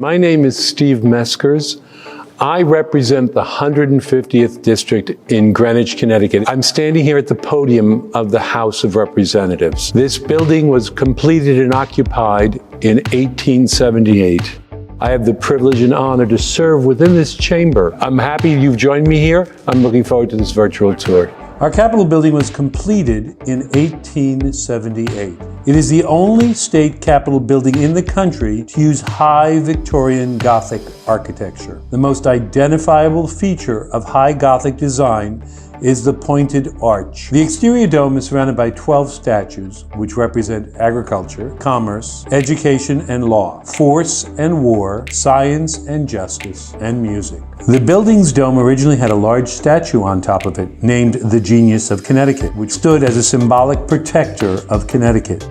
My name is Steve Meskers. I represent the 150th District in Greenwich, Connecticut. I'm standing here at the podium of the House of Representatives. This building was completed and occupied in 1878. I have the privilege and honor to serve within this chamber. I'm happy you've joined me here. I'm looking forward to this virtual tour. Our Capitol building was completed in 1878. It is the only state Capitol building in the country to use high Victorian Gothic architecture. The most identifiable feature of high Gothic design is the pointed arch. The exterior dome is surrounded by 12 statues, which represent agriculture, commerce, education and law, force and war, science and justice, and music. The building's dome originally had a large statue on top of it, named the Genius of Connecticut, which stood as a symbolic protector of Connecticut.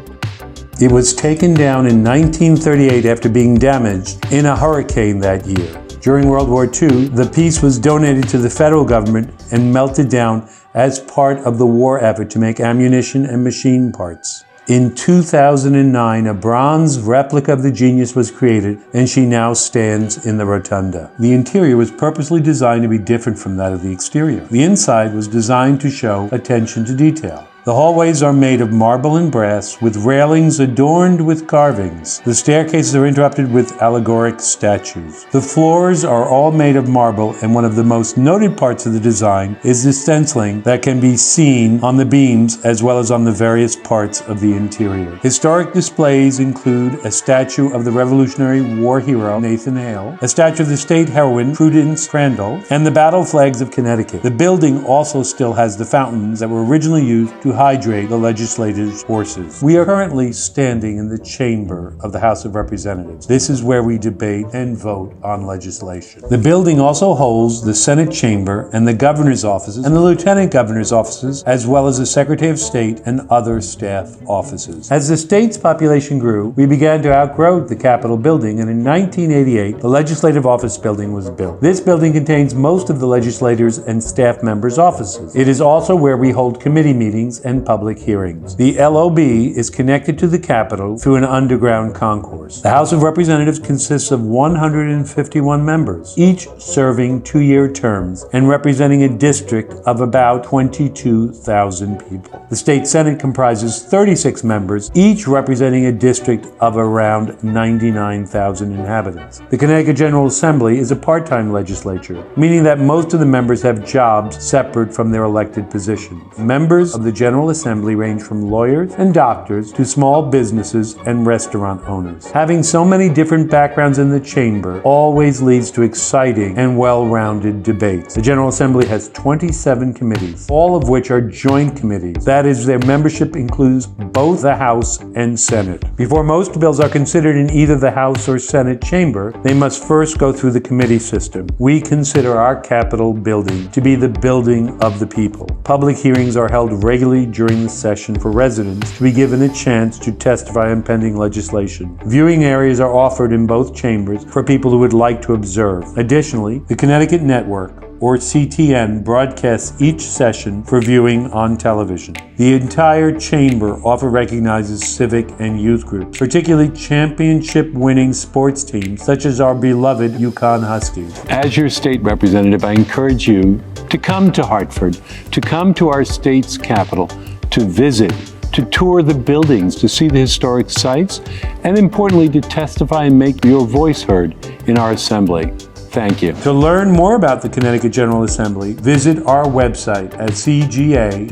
It was taken down in 1938 after being damaged in a hurricane that year. During World War II, the piece was donated to the federal government and melted down as part of the war effort to make ammunition and machine parts. In 2009, a bronze replica of the Genius was created, and she now stands in the rotunda. The interior was purposely designed to be different from that of the exterior. The inside was designed to show attention to detail. The hallways are made of marble and brass, with railings adorned with carvings. The staircases are interrupted with allegoric statues. The floors are all made of marble, and one of the most noted parts of the design is the stenciling that can be seen on the beams as well as on the various parts of the interior. Historic displays include a statue of the Revolutionary War hero Nathan Hale, a statue of the state heroine Prudence Crandall, and the battle flags of Connecticut. The building also still has the fountains that were originally used to hydrate the legislature's horses. We are currently standing in the chamber of the House of Representatives. This is where we debate and vote on legislation. The building also holds the Senate chamber and the governor's offices and the lieutenant governor's offices, as well as the Secretary of State and other staff offices. As the state's population grew, we began to outgrow the Capitol building, and in 1988, the Legislative Office Building was built. This building contains most of the legislators' and staff members' offices. It is also where we hold committee meetings and public hearings. The LOB is connected to the Capitol through an underground concourse. The House of Representatives consists of 151 members, each serving 2-year terms and representing a district of about 22,000 people. The State Senate comprises 36 members, each representing a district of around 99,000 inhabitants. The Connecticut General Assembly is a part-time legislature, meaning that most of the members have jobs separate from their elected positions. Members of the General Assembly range from lawyers and doctors to small businesses and restaurant owners. Having so many different backgrounds in the chamber always leads to exciting and well-rounded debates. The General Assembly has 27 committees, all of which are joint committees. That is, their membership includes both the House and Senate. Before most bills are considered in either the House or Senate chamber, they must first go through the committee system. We consider our Capitol building to be the building of the people. Public hearings are held regularly during the session for residents to be given a chance to testify on pending legislation. Viewing areas are offered in both chambers for people who would like to observe. Additionally, the Connecticut Network, or CTN, broadcasts each session for viewing on television. The entire chamber often recognizes civic and youth groups, particularly championship-winning sports teams such as our beloved Yukon Huskies. As your state representative, I encourage you to come to Hartford, to come to our state's capital, to visit, to tour the buildings, to see the historic sites, and importantly, to testify and make your voice heard in our assembly. Thank you. To learn more about the Connecticut General Assembly, visit our website at cga.ct.gov.